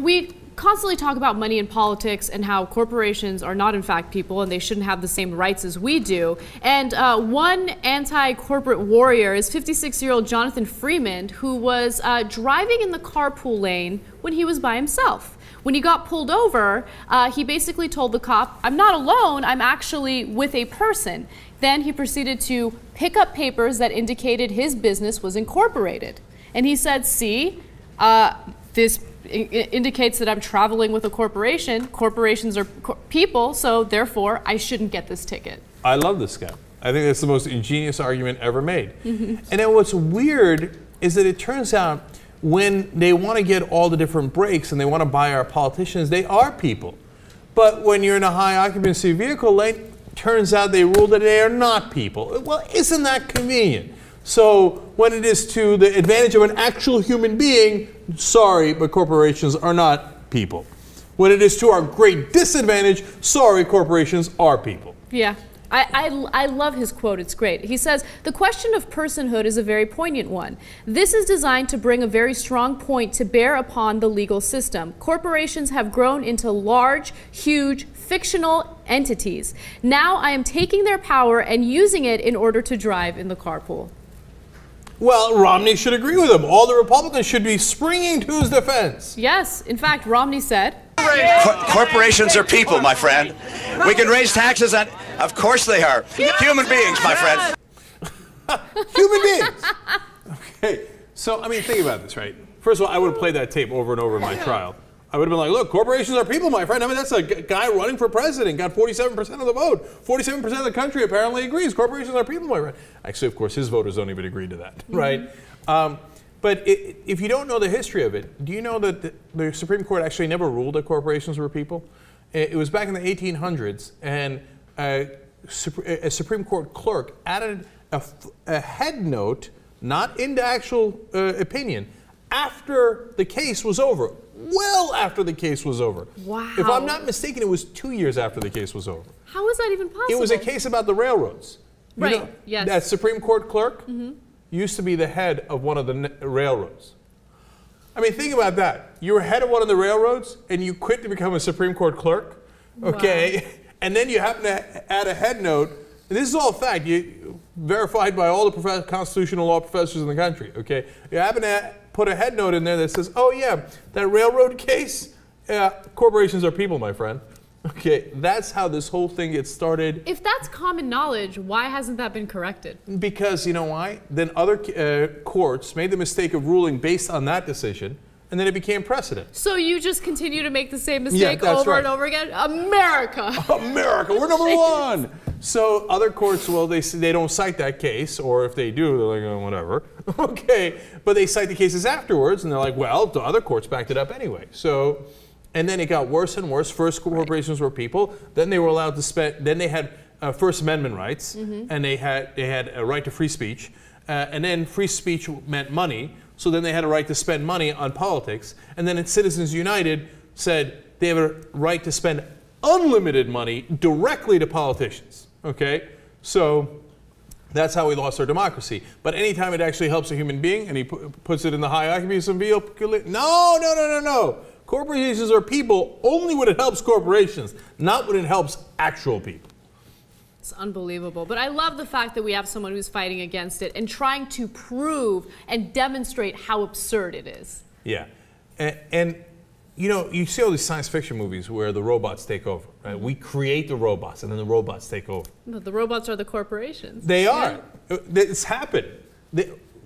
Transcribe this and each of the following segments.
we constantly talk about money in politics and how corporations are not in fact people and they shouldn't have the same rights as we do. And one anti-corporate warrior is 56-year-old Jonathan Freeman, who was driving in the carpool lane when he was by himself. When he got pulled over, he basically told the cop, "I'm not alone, I'm actually with a person." Then he proceeded to pick up papers that indicated his business was incorporated. And he said, "See, this indicates that I'm traveling with a corporation. Corporations are people, so therefore I shouldn't get this ticket." I love this guy. I think that's the most ingenious argument ever made. And then what's weird is that it turns out when they want to get all the different breaks and they want to buy our politicians, they are people. But when you're in a high occupancy vehicle lane, turns out they rule that they are not people. Well, isn't that convenient? So when it is to the advantage of an actual human being, sorry, but corporations are not people. When it is to our great disadvantage, sorry, corporations are people. Yeah. I love his quote. It's great. He says, "The question of personhood is a very poignant one. This is designed to bring a very strong point to bear upon the legal system. Corporations have grown into large, huge, fictional entities. Now I am taking their power and using it in order to drive in the carpool." Well, Romney should agree with him. All the Republicans should be springing to his defense. Yes. In fact, Romney said, Corporations are people, my friend. We can raise taxes on... Of course they are. Human beings, my friend. Human beings. Okay. So, I mean, think about this, right? First of all, I would have played that tape over and over in my trial. I would have been like, look, corporations are people, my friend. I mean, that's a guy running for president, got 47% of the vote. 47% of the country apparently agrees. Corporations are people, my friend. Actually, of course, his voters don't even agree to that, right? But if you don't know the history of it, do you know that the Supreme Court actually never ruled that corporations were people? It was back in the 1800s, and a Supreme Court clerk added a head note, not into actual opinion, after the case was over. Well after the case was over. Wow. If I'm not mistaken, it was 2 years after the case was over. how is that even possible? It was a case about the railroads. Right, You know, yes. that Supreme Court clerk used to be the head of one of the railroads. I mean, think about that. You were head of one of the railroads, and you quit to become a Supreme Court clerk, okay? Wow. And then you happen to add a head note. And this is all fact, verified by all the constitutional law professors in the country, okay? You happen to put a head note in there that says, oh yeah, that railroad case, corporations are people, my friend. Okay, that's how this whole thing gets started. If that's common knowledge, why hasn't that been corrected? Because, you know why? Then other courts made the mistake of ruling based on that decision, and then it became precedent. So you just continue to make the same mistake over and over again? America! America, we're number one! So other courts, well, they don't cite that case, or if they do, they're like, oh, whatever. Okay, but they cite the cases afterwards, and they're like, well, the other courts backed it up anyway. So, and then it got worse and worse. First, corporations were people. Then they were allowed to spend. Then they had First Amendment rights, and they had a right to free speech. And then free speech meant money. So then they had a right to spend money on politics. And then Citizens United said they have a right to spend unlimited money directly to politicians. Okay, so that's how we lost our democracy. But anytime it actually helps a human being, and he puts it in the high occupancy vehicle, no. Corporations are people only when it helps corporations, not when it helps actual people. It's unbelievable. But I love the fact that we have someone who's fighting against it and trying to prove and demonstrate how absurd it is. Yeah. And you know, you see all these science fiction movies where the robots take over. Right? We create the robots, and then the robots take over. But the robots are the corporations. They are. It's happened.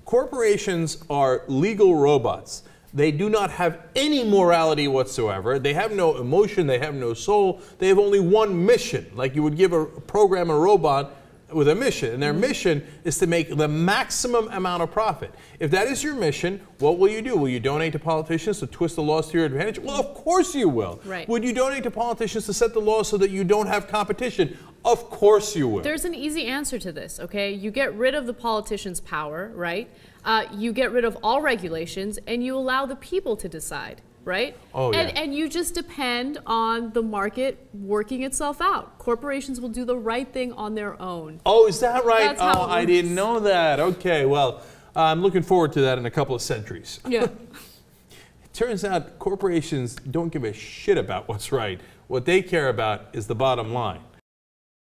Corporations are legal robots. They do not have any morality whatsoever. They have no emotion. They have no soul. They have only one mission. Like you would give a program a robot with a mission. And their mission is to make the maximum amount of profit. If that is your mission, what will you do? Will you donate to politicians to twist the laws to your advantage? Well, of course you will. Right. Would you donate to politicians to set the laws so that you don't have competition? Of course you will. There's an easy answer to this, okay? You get rid of the politicians' power, right? You get rid of all regulations, and you allow the people to decide, right? Oh, yeah. And you just depend on the market working itself out. Corporations will do the right thing on their own. Oh, is that right? That's how it I works. didn't know that. Okay, well, I'm looking forward to that in a couple of centuries. Yeah. Turns out corporations don't give a shit about what's right. What they care about is the bottom line.